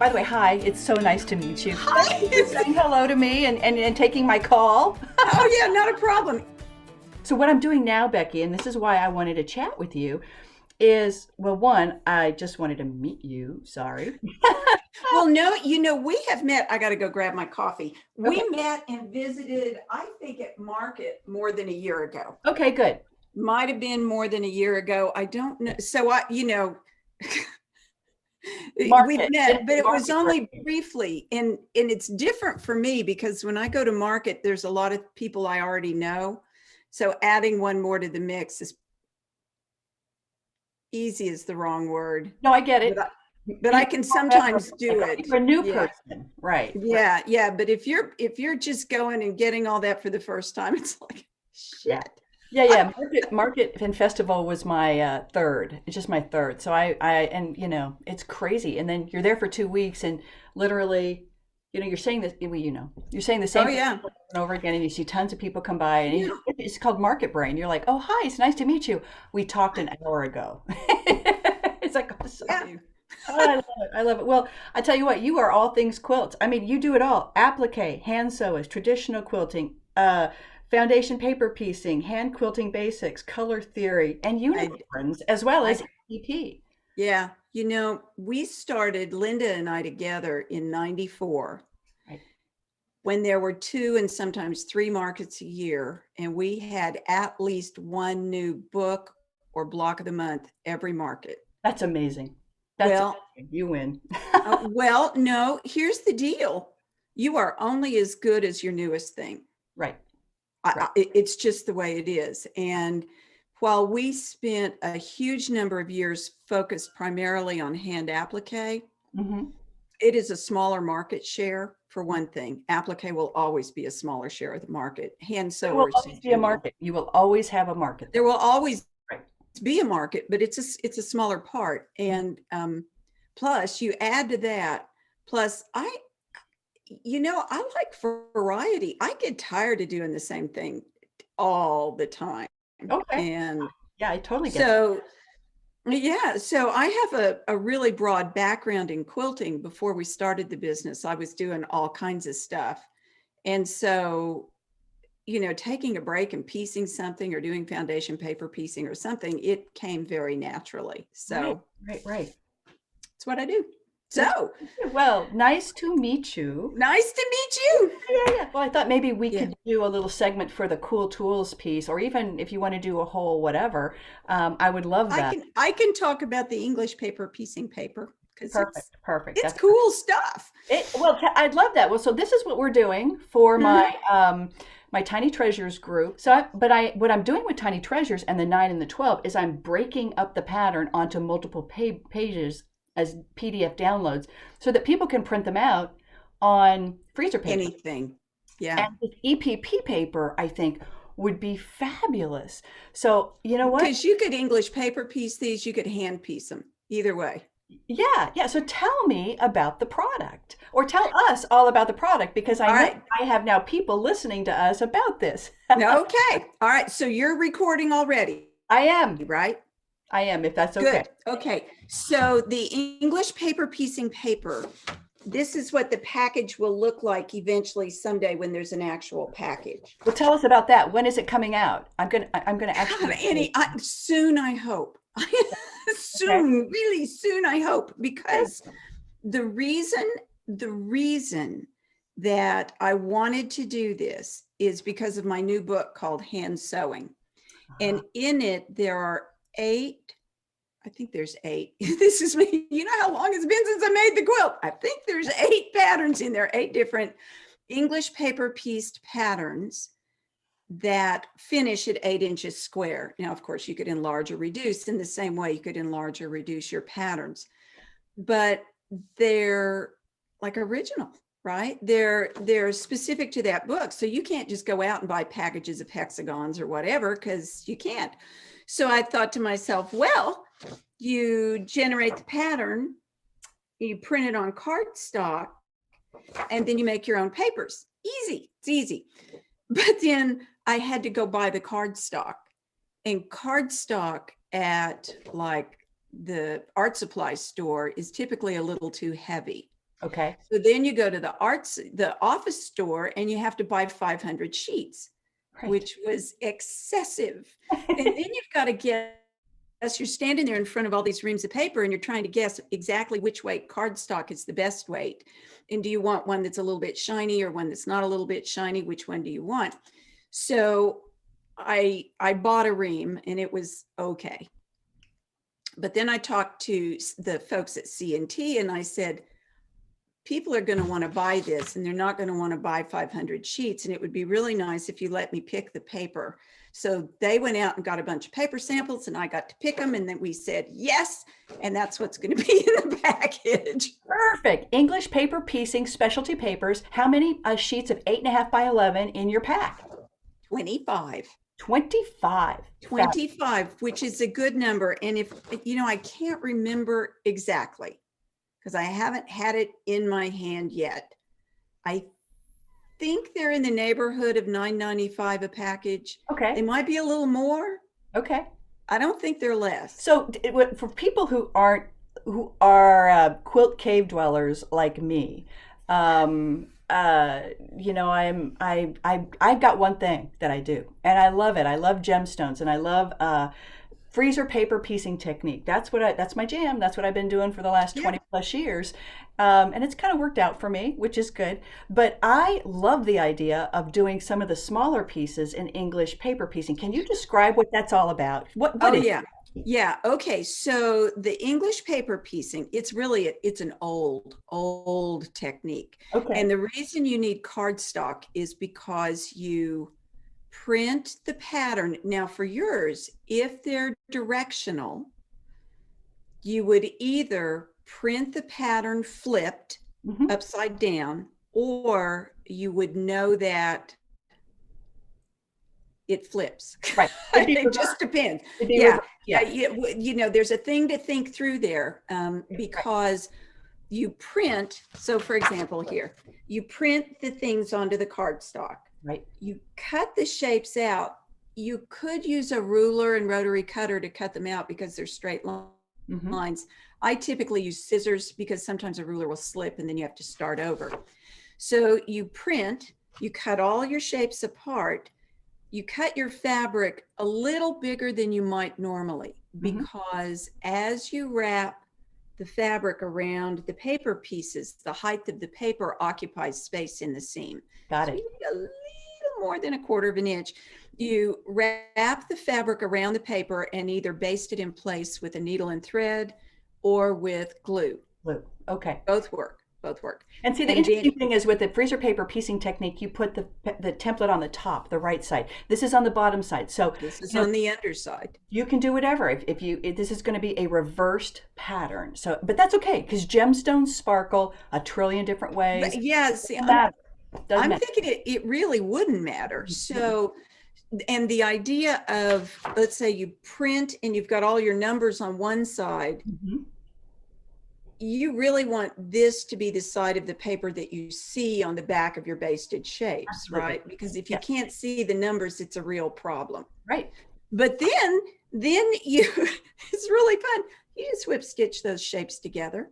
By the way, hi. It's so nice to meet you. Hi. Thank you for saying hello to me and taking my call. Oh yeah, not a problem. So what I'm doing now, Becky, and this is why I wanted to chat with you, is, well, one, I just wanted to meet you. Sorry. Well, no, we have met. I got to go grab my coffee. Okay. We met and visited, I think, at Market more than a year ago. Okay, good. Might have been more than a year ago. I don't know. So we've Market. met, but it was Market only break. briefly. And it's different for me because when I go to Market, there's a lot of people I already know. So adding one more to the mix is easy is the wrong word. No, I get But it. I, but I can Remember, sometimes do like, it. you're a new Yeah. person, right? Right. Yeah. But if you're just going and getting all that for the first time, it's like Yeah. shit. Yeah. Market and Festival was my third. It's just my third. So and it's crazy. And then you're there for 2 weeks and literally, you're saying this, well, you're saying the Oh same thing yeah. over and over again, and you see tons of people come by, and Yeah. it's called Market Brain. You're like, oh, hi, it's nice to meet you. We talked an hour ago. It's like, oh, Yeah. sorry. Oh, I love it. I love it. Well, I tell you what, you are all things quilts. I mean, you do it all. Applique, hand sewish, traditional quilting, foundation paper piecing, hand quilting basics, color theory, and I, unicorns, as well I, as EP. yeah. We started Linda and I together in 94 Right. when there were two and sometimes three markets a year. And we had at least one new book or block of the month every market. That's amazing. That's Well, amazing. You win. no, here's the deal. You are only as good as your newest thing. Right. Right. It's just the way it is. And while we spent a huge number of years focused primarily on hand applique, Hmm. it is a smaller market share for one thing. Applique will always be a smaller share of the market. Hand There will sewers always in be a general. market. You will always have a market There there. will always Right. be a market, but it's a smaller part. And plus you add to that, plus I like variety. I get tired of doing the same thing all the time. Okay. And Yeah, I totally get that. so, yeah, so I have a really broad background in quilting. Before we started the business, I was doing all kinds of stuff. And so, taking a break and piecing something or doing foundation paper piecing or something, it came very naturally. Right. So Right. it's what I do. Good. So Well, nice to meet you. nice to meet you. Yeah. Well, I thought maybe we Yeah. could do a little segment for the cool tools piece, or even if you want to do a whole whatever, I would love I that. can I can talk about the English paper piecing paper because it's Perfect. it's That's cool stuff. well, I'd love that. Well, so this is what we're doing for Mhm. my Tiny Treasures group. What I'm doing with Tiny Treasures and the 9 and the 12 is I'm breaking up the pattern onto multiple pages as PDF downloads so that people can print them out on freezer paper. Anything. Yeah. And with EPP paper, I think would be fabulous. So, you know what? Because you could English paper piece these, you could hand piece them. Either way. Yeah. So tell me about the product, or tell us all about the product, because I All know right. I have now people listening to us about this. Okay. All right. So you're recording already, I am. right? I am, if that's okay. Good. Okay. So the English paper piecing paper, this is what the package will look like eventually someday when there's an actual package. Well, tell us about that. When is it coming out? I'm gonna God, actually. soon, I hope. Okay. Soon, really soon, I hope, because the reason the reason that I wanted to do this is because of my new book called Hand Sewing. And in it, there are eight, I think there's eight. This is me. You know how long it's been since I made the quilt. I think there's eight patterns in there, eight different English paper pieced patterns that finish at 8 inches square. Now, of course, you could enlarge or reduce in the same way you could enlarge or reduce your patterns, but they're like original, right? They're specific to that book. So you can't just go out and buy packages of hexagons or whatever, because you can't. So I thought to myself, well, you generate the pattern, you print it on cardstock, and then you make your own papers. Easy. It's easy. But then I had to go buy the cardstock, and cardstock at like the art supply store is typically a little too heavy. Okay. So then you go to the office store, and you have to buy 500 sheets, Right. which was excessive. And then you've got to guess, you're standing there in front of all these reams of paper, and you're trying to guess exactly which weight cardstock is the best weight. And do you want one that's a little bit shiny or one that's not a little bit shiny? Which one do you want? So I bought a ream, and it was okay. But then I talked to the folks at C&T, and I said, people are going to want to buy this, and they're not going to want to buy 500 sheets. And it would be really nice if you let me pick the paper. So they went out and got a bunch of paper samples, and I got to pick them. And then we said, yes. And that's what's going to be in the package. Perfect. English paper piecing, specialty papers. How many sheets of 8.5 by 11 in your pack? 25. 25. 25, which is a good number. And if, I can't remember exactly, because I haven't had it in my hand yet. I think they're in the neighborhood of $9.95 a package. Okay. They might be a little more. Okay. I don't think they're less. So for people who are quilt cave dwellers like me, I've got one thing that I do, and I love it. I love gemstones, and I love freezer paper piecing technique. That's my jam. That's what I've been doing for the last 20 plus years. And it's kind of worked out for me, which is good. But I love the idea of doing some of the smaller pieces in English paper piecing. Can you describe what that's all about? What is yeah. Yeah. Okay. So the English paper piecing, it's an old technique. Okay. And the reason you need cardstock is because you print the pattern. Now for yours, if they're directional, you would either print the pattern flipped upside down, or you would know that it flips. Right. It just depends. Yeah. There's a thing to think through there, because you print. So for example, here, you print the things onto the cardstock. Right. You cut the shapes out. You could use a ruler and rotary cutter to cut them out because they're straight lines. I typically use scissors because sometimes a ruler will slip and then you have to start over. So you print, you cut all your shapes apart. You cut your fabric a little bigger than you might normally, because as you wrap the fabric around the paper pieces, the height of the paper occupies space in the seam. Got So it. you need a little more than 1/4 of an inch. You wrap the fabric around the paper and either baste it in place with a needle and thread or with glue. Glue. Okay. Both work. And see, the interesting thing is with the freezer paper piecing technique, you put the template on the top, the right side. This is on the bottom side. So this is on the underside. You can do whatever. If this is going to be a reversed pattern. So, but that's okay, because gemstones sparkle a trillion different ways. But yes, I'm thinking it really wouldn't matter. So, and the idea of, let's say you print and you've got all your numbers on one side, you really want this to be the side of the paper that you see on the back of your basted shapes. Absolutely. Right? Because if you can't see the numbers, it's a real problem. Right. But then you, it's really fun. You just whip stitch those shapes together.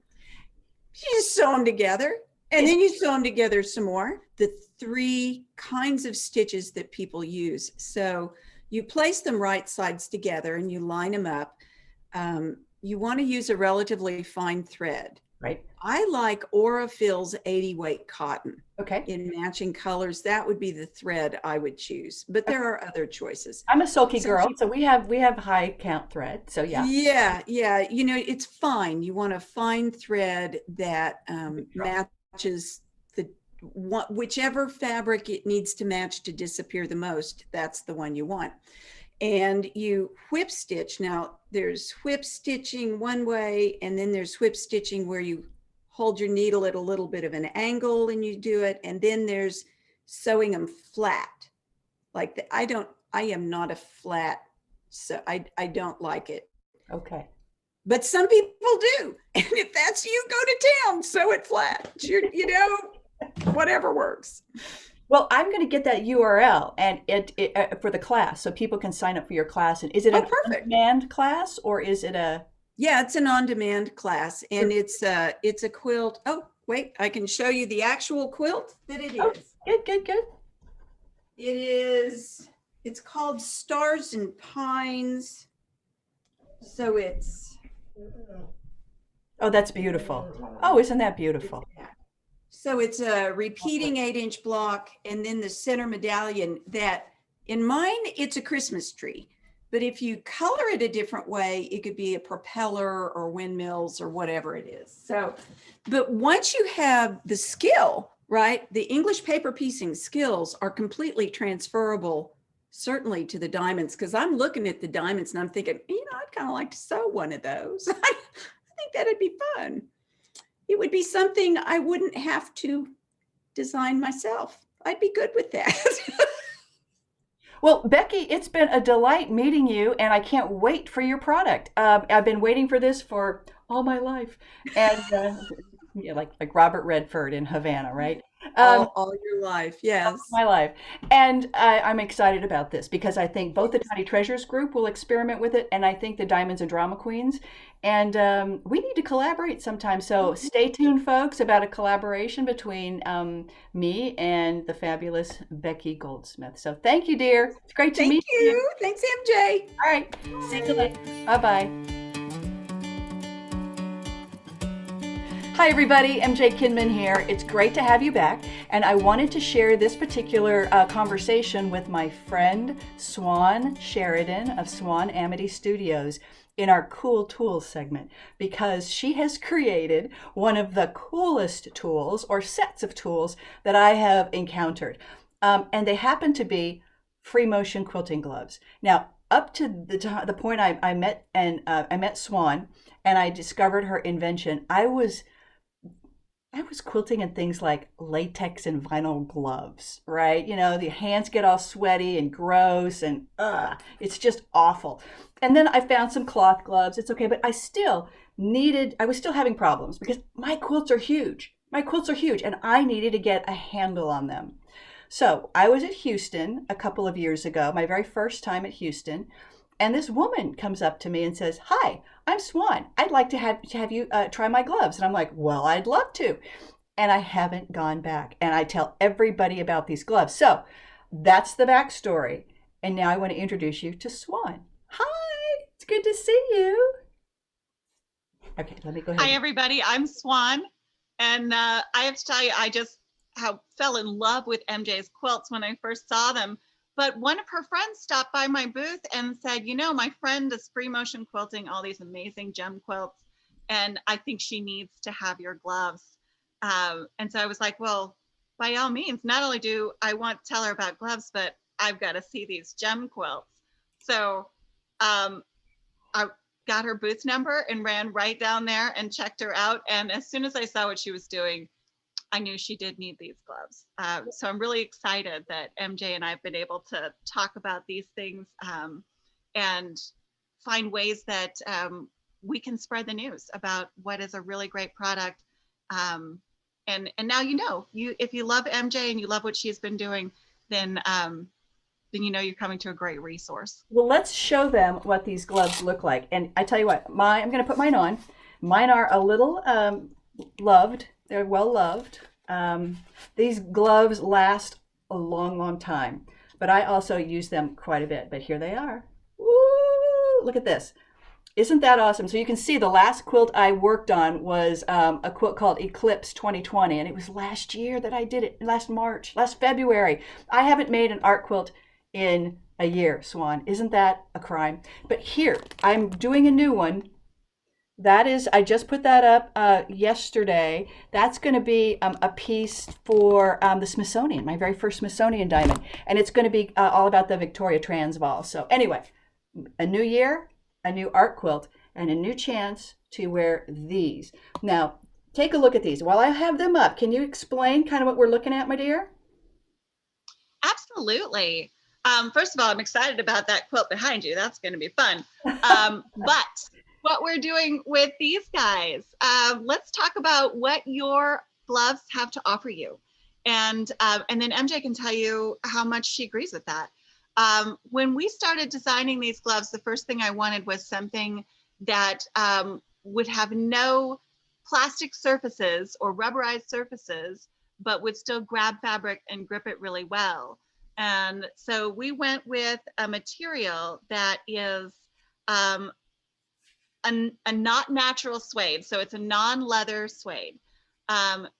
You just sew them together, and then you sew them together some more. The 3 kinds of stitches that people use. So you place them right sides together and you line them up. You want to use a relatively fine thread. Right. I like Aurifil's 80 weight cotton. Okay. In matching colors. That would be the thread I would choose, but there are other choices. I'm a sulky girl, so we have high count thread. So yeah. Yeah. It's fine. You want a fine thread that matches whichever fabric it needs to match to disappear the most. That's the one you want. And you whip stitch. Now there's whip stitching one way, and then there's whip stitching where you hold your needle at a little bit of an angle and you do it. And then there's sewing them flat. Like I am not a flat, so I don't like it. Okay. But some people do. And if that's you, go to town, sew it flat. Whatever works. Well, I'm going to get that URL and it for the class, so people can sign up for your class. And is it an on-demand class, or is it a? Yeah, it's an on-demand class, and it's a quilt. Oh, wait, I can show you the actual quilt that it Oh, is. good. It's called Stars and Pines. So Oh, that's beautiful. Oh, isn't that beautiful? it's a repeating 8-inch block, and then the center medallion that in mine, it's a Christmas tree. But if you color it a different way, it could be a propeller or windmills or whatever it is. So, but once you have the skill, right, the English paper piecing skills are completely transferable, certainly to the diamonds, because I'm looking at the diamonds and I'm thinking, I'd kind of like to sew one of those. I think that'd be fun. It would be something I wouldn't have to design myself. I'd be good with that. Well, Becky, it's been a delight meeting you, and I can't wait for your product. I've been waiting for this for all my life, and yeah, like Robert Redford in Havana, right? Um, All your life, yes. my life, and I'm excited about this because I think both the Tiny Treasures group will experiment with it, and I think the Diamonds and Drama Queens, and we need to collaborate sometime. So stay tuned, folks, about a collaboration between me and the fabulous Becky Goldsmith. So thank you, dear. It's great to Thank meet you. you. Thanks, MJ. All right, see you later. Bye bye. Hi, everybody. MJ Kinman here. It's great to have you back. And I wanted to share this particular conversation with my friend Swan Sheridan of Swan Amity Studios in our Cool Tools segment because she has created one of the coolest tools or sets of tools that I have encountered. And they happen to be free motion quilting gloves. Now, up to the point I met Swan and I discovered her invention, I was quilting in things like latex and vinyl gloves, right? The hands get all sweaty and gross and it's just awful. And then I found some cloth gloves. It's okay, but I was still having problems because my quilts are huge. My quilts are huge and I needed to get a handle on them. So I was at Houston a couple of years ago, my very first time at Houston, and this woman comes up to me and says, "Hi, I'm Swan. I'd like to have you try my gloves." And I'm like, "Well, I'd love to." And I haven't gone back. And I tell everybody about these gloves. So that's the backstory. And now I want to introduce you to Swan. Hi, it's good to see you. Okay, let me go ahead. Hi, everybody. I'm Swan. And I have to tell you, I just fell in love with MJ's quilts when I first saw them. But one of her friends stopped by my booth and said, my friend is free motion quilting all these amazing gem quilts, and I think she needs to have your gloves. And so I was like, well, by all means, not only do I want to tell her about gloves, but I've got to see these gem quilts. So I got her booth number and ran right down there and checked her out. And as soon as I saw what she was doing, I knew she did need these gloves. So I'm really excited that MJ and I have been able to talk about these things and find ways that we can spread the news about what is a really great product. And now if you love MJ and you love what she's been doing, then you're coming to a great resource. Well, let's show them what these gloves look like. And I tell you what, I'm going to put mine on. Mine are a little loved. They're well loved. These gloves last a long, long time, but I also use them quite a bit. But here they are. Woo! Look at this. Isn't that awesome? So you can see the last quilt I worked on was a quilt called Eclipse 2020, and it was last year that I did it, last February. I haven't made an art quilt in a year, Swan. Isn't that a crime? But here, I'm doing a new one. I just put that up yesterday. That's going to be a piece for the Smithsonian, my very first Smithsonian diamond. And it's going to be all about the Victoria Transvaal. So anyway, a new year, a new art quilt, and a new chance to wear these. Now, take a look at these. While I have them up, can you explain kind of what we're looking at, my dear? Absolutely. First of all, I'm excited about that quilt behind you. That's going to be fun. But what we're doing with these guys. Let's talk about what your gloves have to offer you. And then MJ can tell you how much she agrees with that. When we started designing these gloves, the first thing I wanted was something that would have no plastic surfaces or rubberized surfaces, but would still grab fabric and grip it really well. And so we went with a material that is a not natural suede. So it's a non-leather suede.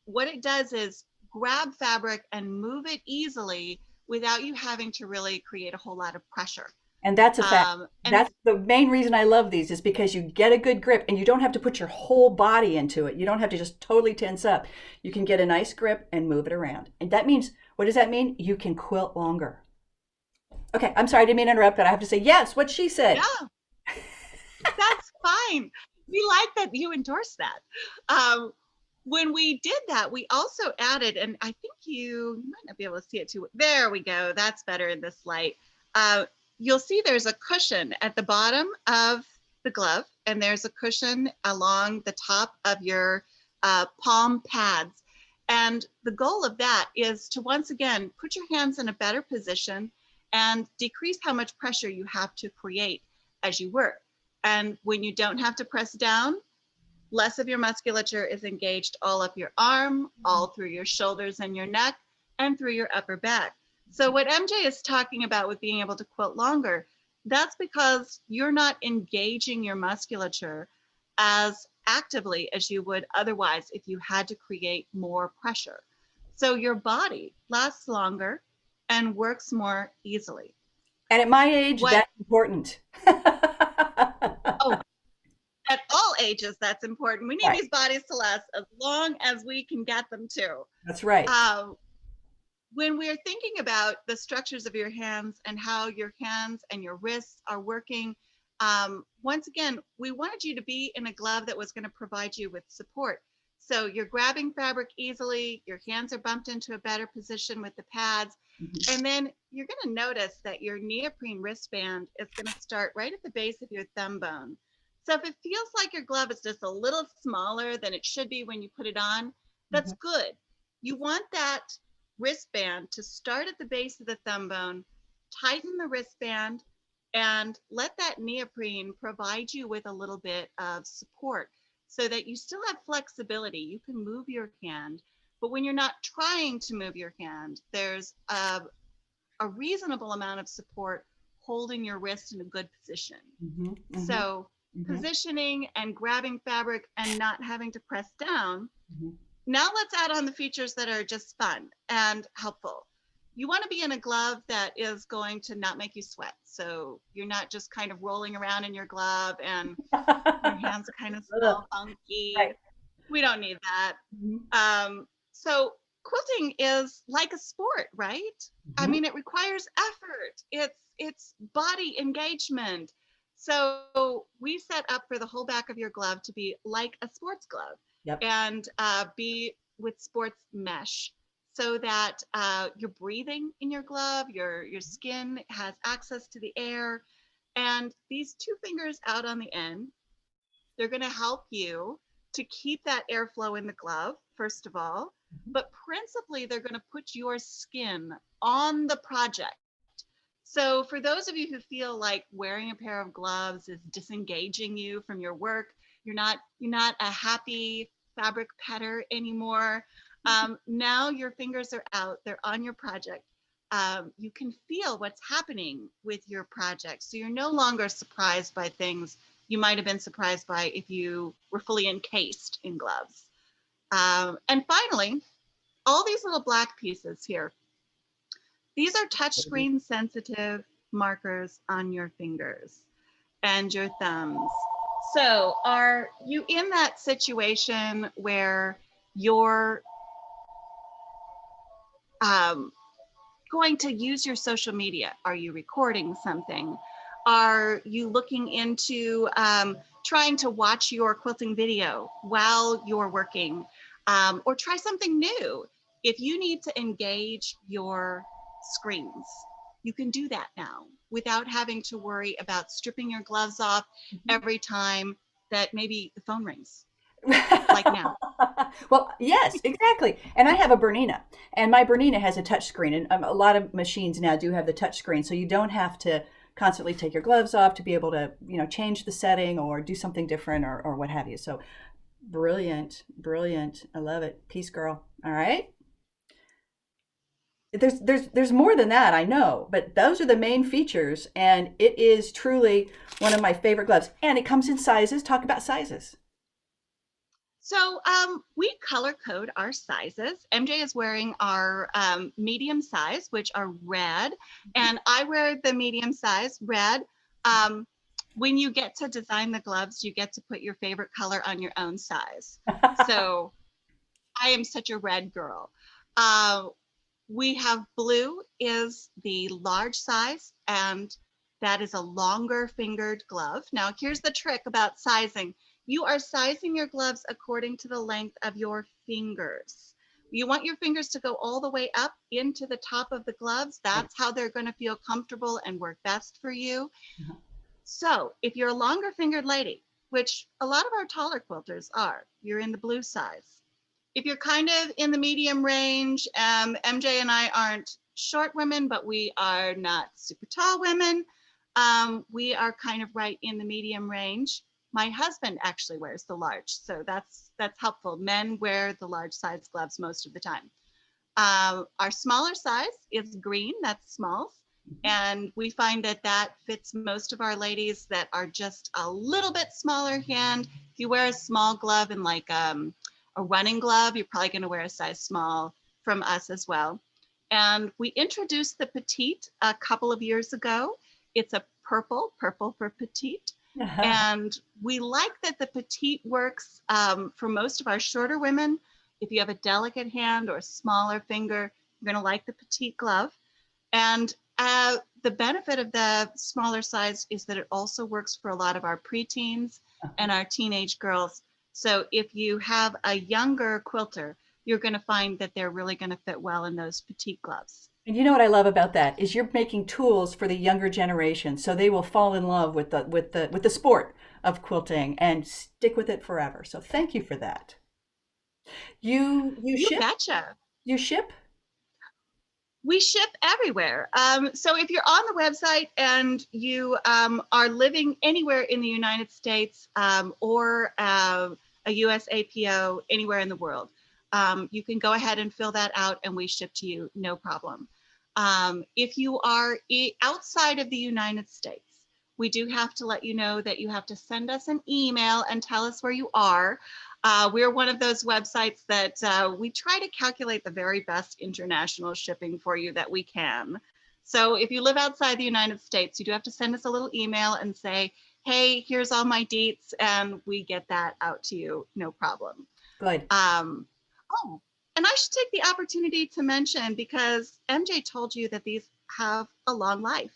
What it does is grab fabric and move it easily without you having to really create a whole lot of pressure. And that's a fact. And That's the main reason I love these, is because you get a good grip and you don't have to put your whole body into it. You don't have to just totally tense up. You can get a nice grip and move it around. And that means, what does that mean? You can quilt longer. Okay, I'm sorry, I didn't mean to interrupt, but I have to say, yes, what she said. yeah, that's fine. We like that you endorse that. When we did that, we also added, and I think you might not be able to see it too. There we go. That's better in this light. You'll see there's a cushion at the bottom of the glove, and there's a cushion along the top of your palm pads. And the goal of that is to, once again, put your hands in a better position and decrease how much pressure you have to create as you work. And when you don't have to press down, less of your musculature is engaged all up your arm, all through your shoulders and your neck, and through your upper back. So what MJ is talking about with being able to quilt longer, that's because you're not engaging your musculature as actively as you would otherwise if you had to create more pressure. So your body lasts longer and works more easily. And at my age, that's important. Oh, at all ages, that's important. We need Right. these bodies to last as long as we can get them to. That's right. When we're thinking about the structures of your hands and how your hands and your wrists are working, once again, we wanted you to be in a glove that was going to provide you with support. So you're grabbing fabric easily, your hands are bumped into a better position with the pads, and then you're going to notice that your neoprene wristband is going to start right at the base of your thumb bone. So if it feels like your glove is just a little smaller than it should be when you put it on, that's good. You want that wristband to start at the base of the thumb bone, tighten the wristband, and let that neoprene provide you with a little bit of support so that you still have flexibility. You can move your hand, but when you're not trying to move your hand, there's a reasonable amount of support holding your wrist in a good position. So positioning and grabbing fabric and not having to press down. Now let's add on the features that are just fun and helpful. You want to be in a glove that is going to not make you sweat. So you're not just kind of rolling around in your glove and your hands are kind of smell funky. Right. We don't need that. So quilting is like a sport, right? I mean, it requires effort. It's body engagement. So we set up for the whole back of your glove to be like a sports glove. And be with sports mesh, so that you're breathing in your glove, your skin has access to the air, and these two fingers out on the end, they're going to help you to keep that airflow in the glove, first of all, but principally they're going to put your skin on the project. So for those of you who feel like wearing a pair of gloves is disengaging you from your work, you're not a happy fabric petter anymore. Now your fingers are out, they're on your project. You can feel what's happening with your project. So you're no longer surprised by things you might have been surprised by if you were fully encased in gloves. And finally, all these little black pieces here, these are touchscreen sensitive markers on your fingers and your thumbs. So are you in that situation where you're going to use your social media? Are you recording something? Are you looking into trying to watch your quilting video while you're working? Or try something new. If you need to engage your screens, you can do that now without having to worry about stripping your gloves off every time that maybe the phone rings, like now. Well, yes, exactly. And I have a Bernina, and my Bernina has a touch screen, and a lot of machines now do have the touch screen, so you don't have to constantly take your gloves off to be able to, change the setting or do something different or what have you. So Brilliant, brilliant. I love it. Peace, girl. All right. There's more than that, I know, but those are the main features, and it is truly one of my favorite gloves. And it comes in sizes. Talk about sizes. So we color code our sizes. MJ is wearing our medium size, which are red, and I wear the medium size red. When you get to design the gloves, you get to put your favorite color on your own size. So I am such a red girl. We have blue is the large size, and that is a longer fingered glove. Now, here's the trick about sizing. You are sizing your gloves according to the length of your fingers. You want your fingers to go all the way up into the top of the gloves. That's how they're going to feel comfortable and work best for you. So if you're a longer fingered lady, which a lot of our taller quilters are, you're in the blue size. If you're kind of in the medium range, MJ and I aren't short women, but we are not super tall women. We are kind of right in the medium range. My husband actually wears the large, so that's helpful. Men wear the large size gloves most of the time. Our smaller size is green, that's smalls. And we find that that fits most of our ladies that are just a little bit smaller hand. If you wear a small glove and like a running glove, you're probably going to wear a size small from us as well. And we introduced the petite a couple of years ago. It's a purple for petite. And we like that the petite works for most of our shorter women. If you have a delicate hand or a smaller finger, you're going to like the petite glove. And the benefit of the smaller size is that it also works for a lot of our preteens and our teenage girls. So if you have a younger quilter, you're going to find that they're really going to fit well in those petite gloves. And you know what I love about that is you're making tools for the younger generation, so they will fall in love with the sport of quilting and stick with it forever. So thank you for that. You ship? Betcha. You ship? We ship everywhere. So if you're on the website and you are living anywhere in the United States or a US APO anywhere in the world, you can go ahead and fill that out and we ship to you, no problem. If you are outside of the United States, we do have to let you know that you have to send us an email and tell us where you are. We're one of those websites that we try to calculate the very best international shipping for you that we can. So if you live outside the United States, you do have to send us a little email and say, hey, here's all my deets, and we get that out to you, no problem. Good. Oh, and I should take the opportunity to mention, because MJ told you that these have a long life.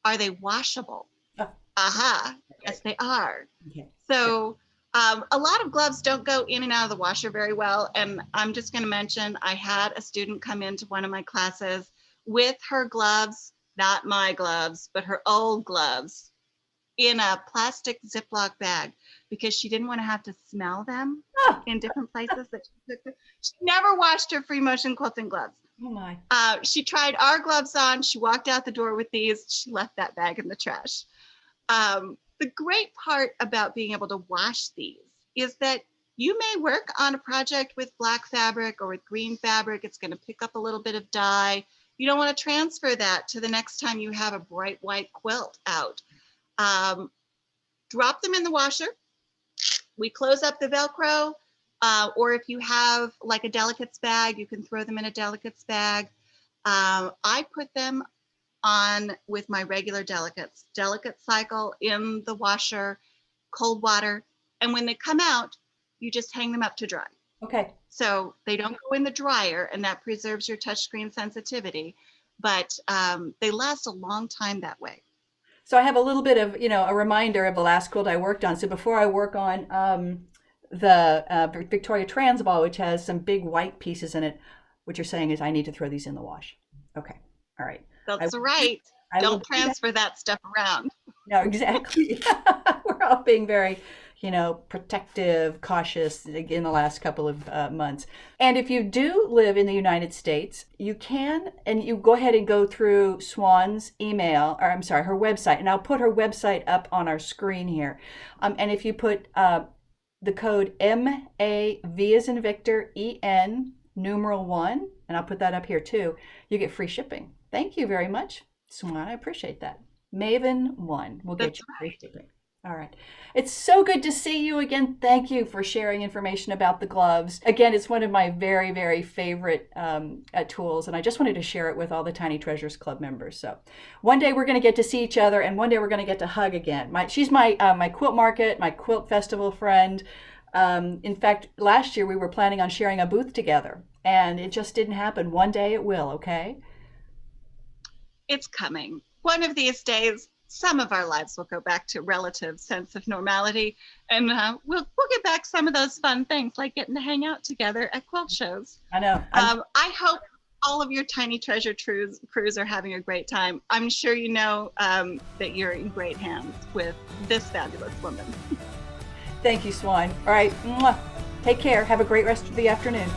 Are they washable? Oh. Aha, yes, they are. Okay. So a lot of gloves don't go in and out of the washer very well. And I'm just going to mention, I had a student come into one of my classes with her gloves, not my gloves, but her old gloves, in a plastic Ziploc bag because she didn't want to have to smell them in different places that she took them. She never washed her free motion quilting gloves. Oh my. She tried our gloves on. She walked out the door with these. She left that bag in the trash. The great part about being able to wash these is that you may work on a project with black fabric or with green fabric. It's going to pick up a little bit of dye. You don't want to transfer that to the next time you have a bright white quilt out. Drop them in the washer. We close up the Velcro, or if you have like a delicates bag, you can throw them in a delicates bag. I put them on with my regular delicate cycle in the washer, cold water, and when they come out, you just hang them up to dry. Okay. So they don't go in the dryer, and that preserves your touchscreen sensitivity, but they last a long time that way. So I have a little bit of, a reminder of the last quilt I worked on. So before I work on the Victoria Transvaal, which has some big white pieces in it, what you're saying is I need to throw these in the wash. Okay. All right. That's right. Don't transfer that stuff around. No, exactly. We're all being very, protective, cautious in the last couple of months. And if you do live in the United States, you can, and you go ahead and go through Swan's email, or I'm sorry, her website, and I'll put her website up on our screen here. And if you put the code MAV as in Victor, EN, numeral 1, and I'll put that up here too, you get free shipping. Thank you very much, Swan. I appreciate that. Maven1 will get That's you free shipping. All right. It's so good to see you again. Thank you for sharing information about the gloves. Again, it's one of my very, very favorite tools, and I just wanted to share it with all the Tiny Treasures Club members. So one day we're going to get to see each other, and one day we're going to get to hug again. She's my quilt market, my quilt festival friend. In fact, last year we were planning on sharing a booth together, and it just didn't happen. One day it will, okay? It's coming. One of these days, some of our lives will go back to relative sense of normality, and we'll get back some of those fun things like getting to hang out together at quilt shows. I know. I hope all of your Tiny Treasure crews are having a great time. I'm sure you know that you're in great hands with this fabulous woman. Thank you, Swan. All right. Mwah. Take care. Have a great rest of the afternoon.